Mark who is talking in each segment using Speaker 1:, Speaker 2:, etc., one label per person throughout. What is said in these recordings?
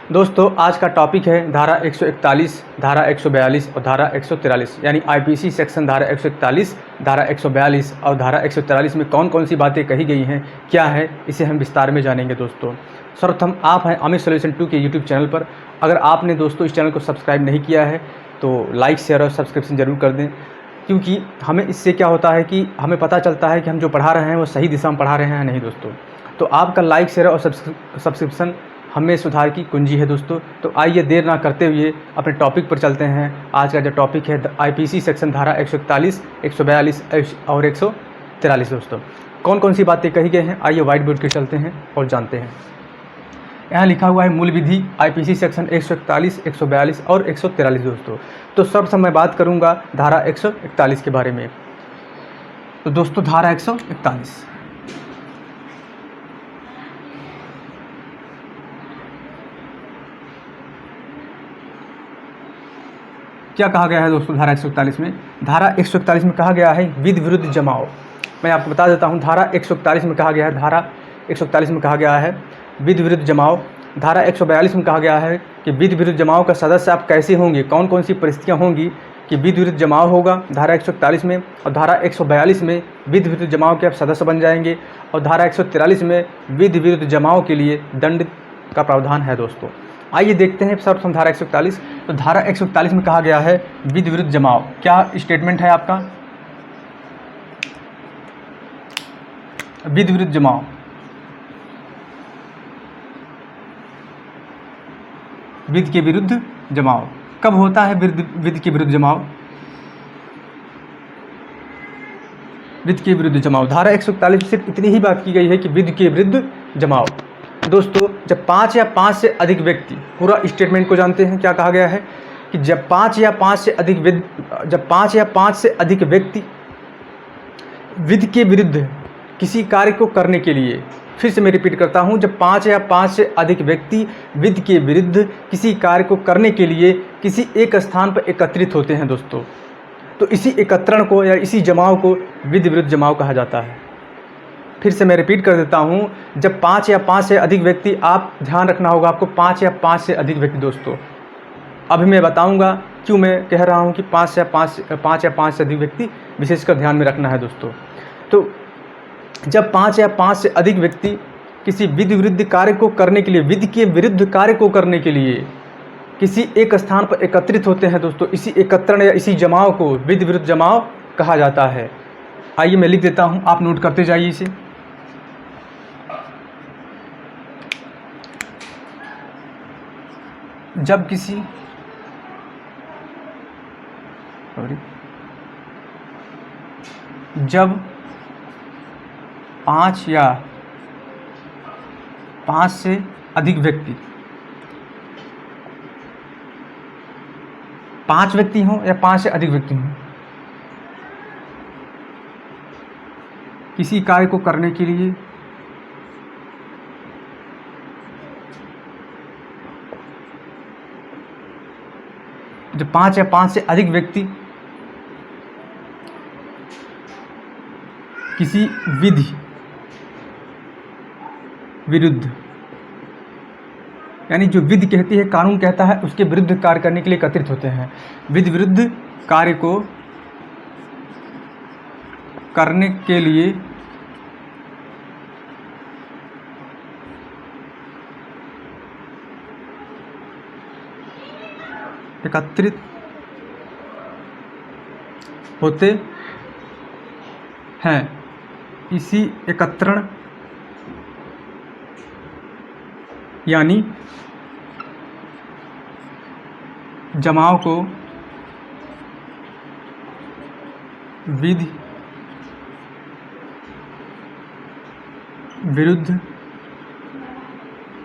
Speaker 1: दोस्तों आज का टॉपिक है धारा 141, धारा 142 और धारा 143 यानी आईपीसी सेक्शन धारा 141, धारा 142 और धारा 143 में कौन कौन सी बातें कही गई हैं, क्या है, इसे हम विस्तार में जानेंगे। दोस्तों सर्वप्रथम आप हैं अमित सॉल्यूशन 2 के यूट्यूब चैनल पर। अगर आपने दोस्तों इस चैनल को सब्सक्राइब नहीं किया है तो लाइक, शेयर और सब्सक्रिप्शन ज़रूर कर दें, क्योंकि हमें इससे क्या होता है कि हमें पता चलता है कि हम जो पढ़ा रहे हैं वो सही दिशा में पढ़ा रहे हैं नहीं। दोस्तों तो आपका लाइक, शेयर और सब्सक्रिप्शन हमें सुधार की कुंजी है। दोस्तों तो आइए देर ना करते हुए अपने टॉपिक पर चलते हैं। आज का जो टॉपिक है आईपीसी सेक्शन धारा 141, 142 और 143। दोस्तों कौन कौन सी बातें कही गई हैं, आइए व्हाइट बोर्ड के चलते हैं और जानते हैं। यहाँ लिखा हुआ है मूल विधि आईपीसी सेक्शन 141, 142 और 143। दोस्तों तो सर्वप्रथम मैं बात करूँगा धारा 141 के बारे में। तो दोस्तों धारा 141 क्या कहा गया है दोस्तों धारा 141 में? धारा 141 में कहा गया है विधि विरुद्ध जमाव। मैं आपको बता देता हूँ, धारा 141 में कहा गया है, धारा 141 में कहा गया है विधि विरुद्ध जमाव। धारा 142 में कहा गया है कि विधि विरुद्ध जमाव का सदस्य आप कैसे होंगे, कौन कौन सी परिस्थितियाँ होंगी कि विधि विरुद्ध जमाव होगा धारा 141 में। और धारा 142 में विधि विरुद्ध जमाव के आप सदस्य बन जाएंगे। और धारा 143 में विधि विरुद्ध जमाव के लिए दंड का प्रावधान है। दोस्तों आइए देखते हैं सर्वप्रथम धारा 141। तो धारा 141 में कहा गया है विधि विरुद्ध जमाव। क्या स्टेटमेंट है आपका? विधि विरुद्ध जमाव, विधि के विरुद्ध जमाव कब होता है? विधि के विरुद्ध जमाव, विधि के विरुद्ध जमाव धारा 141 सिर्फ इतनी ही बात की गई है कि विधि के विरुद्ध जमाव। दोस्तों जब 5 या 5 से अधिक व्यक्ति, पूरा स्टेटमेंट को जानते हैं क्या कहा गया है कि जब 5 या 5 से अधिक व्यक्ति विधि के विरुद्ध किसी कार्य को करने के लिए, फिर से मैं रिपीट करता हूं, जब 5 या 5 से अधिक व्यक्ति विधि के विरुद्ध किसी कार्य को करने के लिए किसी एक स्थान पर एकत्रित होते हैं दोस्तों, तो इसी एकत्रण को या इसी जमाव को विधि विरुद्ध जमाव कहा जाता है। फिर से मैं रिपीट कर देता हूं, जब 5 या 5 से अधिक व्यक्ति, आप ध्यान रखना होगा आपको, 5 या 5 से अधिक व्यक्ति। दोस्तों अभी मैं बताऊंगा क्यों मैं कह रहा हूं कि 5 या 5 से अधिक व्यक्ति विशेषकर ध्यान में रखना है। दोस्तों तो जब 5 या 5 से अधिक व्यक्ति किसी विधि विरुद्ध कार्य को करने के लिए, विधि के विरुद्ध कार्य को करने के लिए किसी एक स्थान पर एकत्रित होते हैं दोस्तों, इसी एकत्रण या इसी जमाव को विधि विरुद्ध जमाव कहा जाता है। आइए मैं लिख देता हूं, आप नोट करते जाइए इसे। जब किसी जब 5 या 5 से अधिक व्यक्ति, 5 व्यक्ति हों या 5 से अधिक व्यक्ति हों, किसी कार्य को करने के लिए जब 5 या 5 से अधिक व्यक्ति किसी विधि विरुद्ध, यानी जो विधि कहती है, कानून कहता है, उसके विरुद्ध कार्य करने के लिए एकत्रित होते हैं। विधि विरुद्ध कार्य को करने के लिए एकत्रित होते हैं। इसी एकत्रण यानी जमाव को विधि विरुद्ध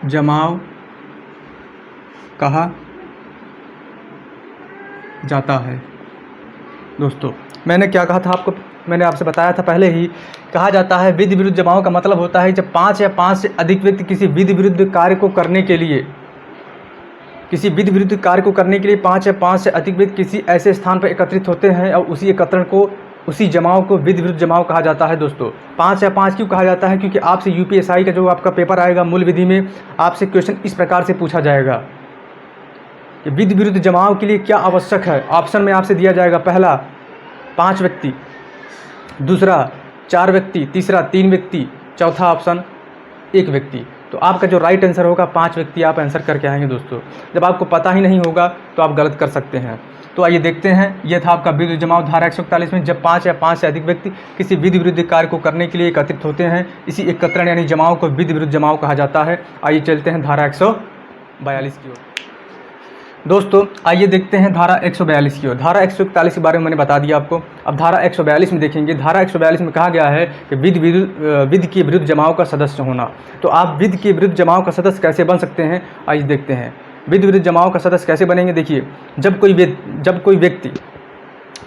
Speaker 1: जमाव कहा जाता है। दोस्तों मैंने क्या कहा था आपको, मैंने आपसे बताया था पहले ही, कहा जाता है विधि विरुद्ध जमाव का मतलब होता है जब 5 या 5 से अधिक व्यक्ति किसी विधि विरुद्ध कार्य को करने के लिए, किसी विधि विरुद्ध कार्य को करने के लिए 5 या 5 से अधिक व्यक्ति किसी ऐसे स्थान पर एकत्रित होते हैं और उसी एकत्रण को उसी जमाव को विधि विरुद्ध जमाव कहा जाता है दोस्तों। 5 या 5 क्यों कहा जाता है? क्योंकि आपसे यूपीएसआई का जो आपका पेपर आएगा मूल विधि में, आपसे क्वेश्चन इस प्रकार से पूछा जाएगा कि विधि विरुद्ध जमाव के लिए क्या आवश्यक है। ऑप्शन में आपसे दिया जाएगा, पहला 5 व्यक्ति, दूसरा 4 व्यक्ति, तीसरा 3 व्यक्ति, चौथा ऑप्शन 1 व्यक्ति। तो आपका जो राइट आंसर होगा 5 व्यक्ति आप आंसर करके आएंगे दोस्तों। जब आपको पता ही नहीं होगा तो आप गलत कर सकते हैं। तो आइए देखते हैं, यह था आपका विधि जमाव धारा 141 में, जब 5 या 5 से अधिक व्यक्ति किसी विधि विरुद्ध कार्य को करने के लिए एकत्रित होते हैं, इसी एकत्रण यानी जमाव को विधि विरुद्ध जमाव कहा जाता है। आइए चलते हैं धारा 142 की ओर। दोस्तों आइए देखते हैं धारा 142 की ओर। धारा 141 के बारे में मैंने बता दिया आपको। अब धारा 142 में देखेंगे। धारा 142 में कहा गया है कि विधि के विरुद्ध जमाव का सदस्य होना। तो आप विधि के विरुद्ध जमाव का सदस्य कैसे बन सकते हैं, आइए देखते हैं। विधि विरुद्ध जमाव का सदस्य कैसे बनेंगे? देखिए, जब कोई व्यक्ति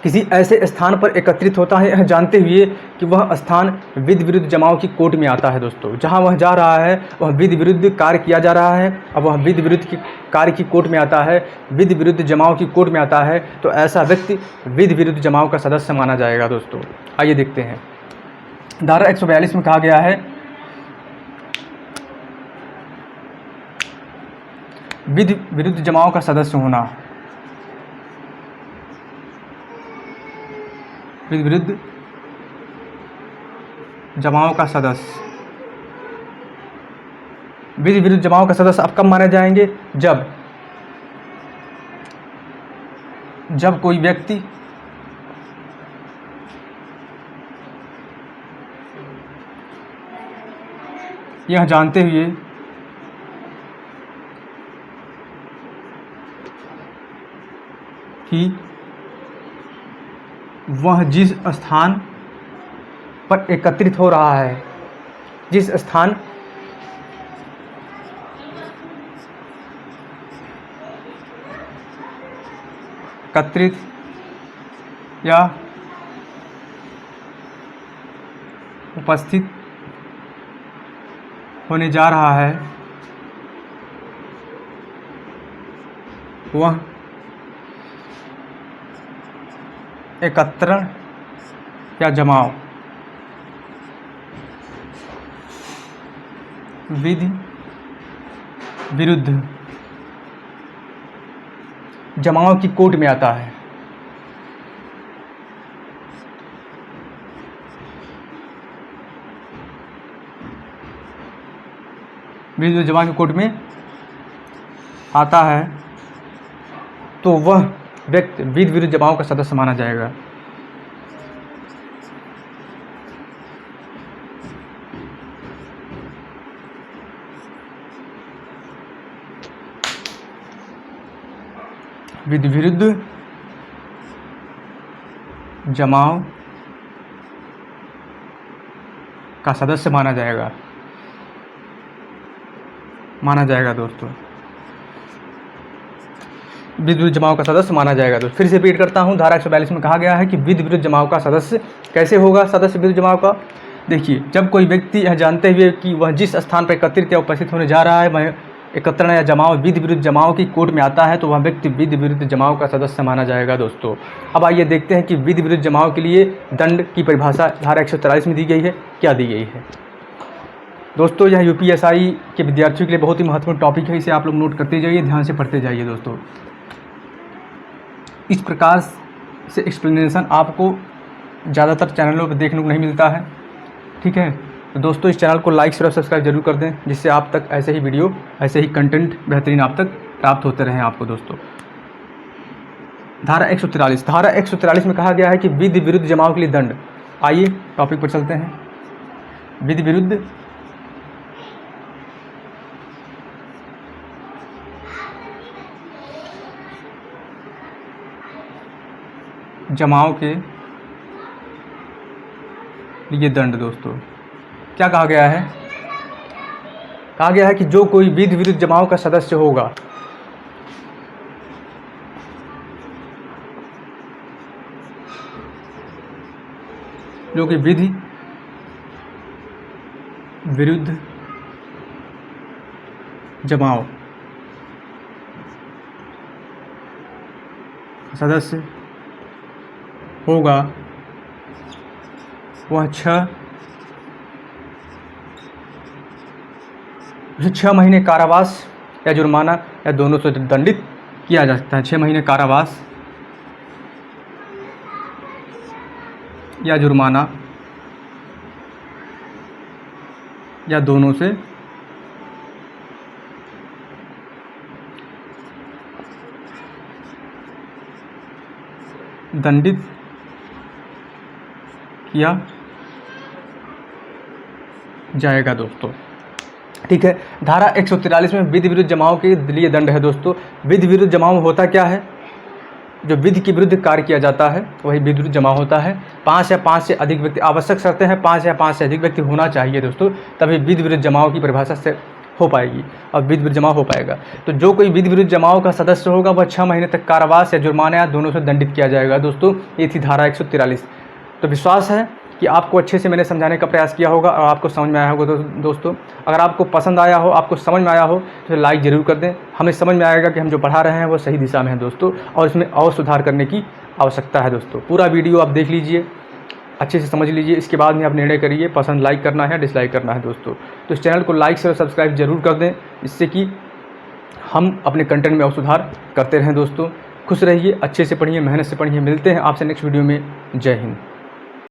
Speaker 1: किसी ऐसे स्थान पर एकत्रित होता है, यह जानते हुए कि वह स्थान विधि विरुद्ध जमाव की कोट में आता है दोस्तों। जहां वह जा रहा है वह विधि विरुद्ध कार्य किया जा रहा है, अब वह विधि विरुद्ध कार्य की कोट में आता है, विधि विरुद्ध जमाव की कोट में आता है, तो ऐसा व्यक्ति विधि विरुद्ध जमाव का सदस्य माना जाएगा दोस्तों। आइए देखते हैं। धारा 142 में कहा गया है, विधि विरुद्ध जमाव का सदस्य होना। विधि विरुद्ध जमाव का सदस्य, विधि विरुद्ध जमाव का सदस्य अब कब माने जाएंगे? जब कोई व्यक्ति यह जानते हुए कि वह जिस स्थान पर एकत्रित हो रहा है, जिस स्थान एकत्रित या उपस्थित होने जा रहा है, वह एकत्रण या जमाव विधि विरुद्ध जमाव की कोट में आता है। विधि विरुद्ध जमाव की कोट में आता है तो वह व्यक्ति विधि विरुद्ध जमाव का सदस्य माना जाएगा। विधि विरुद्ध जमाव का सदस्य माना जाएगा दोस्तों। विधि विरुद्ध जमाव का सदस्य माना जाएगा दोस्तों। फिर से रिपीट करता हूं, धारा 142 में कहा गया है कि विधि विरुद्ध जमाव का सदस्य कैसे होगा? सदस्य विरुद्ध जमाव का, देखिए, जब कोई व्यक्ति यह जानते हुए कि वह जिस स्थान पर एकत्रित या उपस्थित होने जा रहा है वह एकत्रण या जमाव विधि विरुद्ध जमाव की कोट में आता है, तो वह व्यक्ति विधि विरुद्ध जमाव का सदस्य माना जाएगा दोस्तों। अब आइए देखते हैं कि विधि विरुद्ध जमाव के लिए दंड की परिभाषा धारा 143 में दी गई है, क्या दी गई है दोस्तों। यह यूपीएसआई के विद्यार्थियों के लिए बहुत ही महत्वपूर्ण टॉपिक है, इसे आप लोग नोट करते जाइए, ध्यान से पढ़ते जाइए दोस्तों। इस प्रकार से एक्सप्लेनेशन आपको ज़्यादातर चैनलों पर देखने को नहीं मिलता है, ठीक है। तो दोस्तों इस चैनल को लाइक शेयर और सब्सक्राइब जरूर कर दें, जिससे आप तक ऐसे ही वीडियो, ऐसे ही कंटेंट बेहतरीन आप तक प्राप्त होते रहें आपको दोस्तों। धारा 143, धारा 143 में कहा गया है कि विधि विरुद्ध जमाव के लिए दंड। आइए टॉपिक पर चलते हैं। विधि विरुद्ध जमाव के लिए दंड दोस्तों, क्या कहा गया है? कहा गया है कि जो कोई विधि विरुद्ध जमाव का सदस्य होगा, जो कि विधि विरुद्ध जमाव सदस्य होगा, वह 6 महीने कारावास या जुर्माना या दोनों से दंडित किया जा सकता है। 6 महीने कारावास या जुर्माना या दोनों से दंडित किया जाएगा दोस्तों। ठीक है। धारा 143 में विधि विरुद्ध जमाओं के लिए दंड है दोस्तों। विधि विरुद्ध जमाओ में होता क्या है? जो विधि के विरुद्ध कार्य किया जाता है वही विधि विरुद्ध जमाव होता है। 5 या 5 से अधिक व्यक्ति, आवश्यक शर्तें हैं 5 या 5 से अधिक व्यक्ति होना चाहिए दोस्तों, तभी विधि विरुद्ध जमाव की परिभाषा से हो पाएगी और विधि विरुद्ध जमाव हो पाएगा। तो जो कोई विधि विरुद्ध जमाव का सदस्य होगा वह 6 महीने तक कारावास या जुर्माना या दोनों से दंडित किया जाएगा दोस्तों। ये थी धारा 143। तो विश्वास है कि आपको अच्छे से मैंने समझाने का प्रयास किया होगा और आपको समझ में आया होगा। तो दोस्तों अगर आपको पसंद आया हो, आपको समझ में आया हो तो लाइक ज़रूर कर दें। हमें समझ में आएगा कि हम जो पढ़ा रहे हैं वो सही दिशा में है दोस्तों, और इसमें और सुधार करने की आवश्यकता है दोस्तों। पूरा वीडियो आप देख लीजिए, अच्छे से समझ लीजिए, इसके बाद में आप निर्णय करिए पसंद लाइक करना है या डिसलाइक करना है दोस्तों। तो इस चैनल को लाइक से और सब्सक्राइब जरूर कर दें, इससे कि हम अपने कंटेंट में और सुधार करते रहें दोस्तों। खुश रहिए, अच्छे से पढ़िए, मेहनत से पढ़िए। मिलते हैं आपसे नेक्स्ट वीडियो में। जय हिंद।